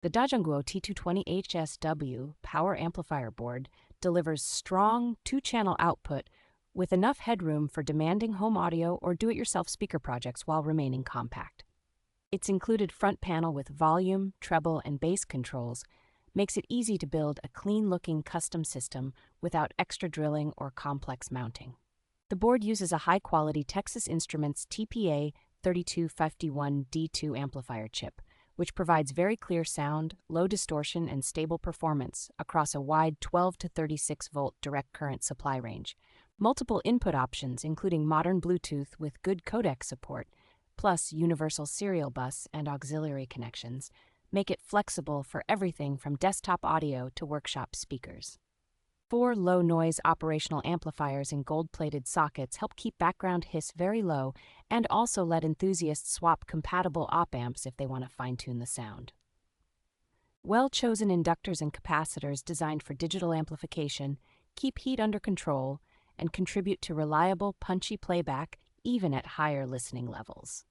The DAJUNGUO T220HS-W power amplifier board delivers strong two-channel output with enough headroom for demanding home audio or do-it-yourself speaker projects while remaining compact. Its included front panel with volume, treble, and bass controls makes it easy to build a clean-looking custom system without extra drilling or complex mounting. The board uses a high-quality Texas Instruments TPA3251D2 amplifier chip, which provides very clear sound, low distortion, and stable performance across a wide 12 to 36-volt direct current supply range. Multiple input options, including modern Bluetooth with good codec support, plus universal serial bus and auxiliary connections, make it flexible for everything from desktop audio to workshop speakers. 4 low-noise operational amplifiers in gold-plated sockets help keep background hiss very low and also let enthusiasts swap compatible op-amps if they want to fine-tune the sound. Well-chosen inductors and capacitors designed for digital amplification keep heat under control and contribute to reliable, punchy playback even at higher listening levels.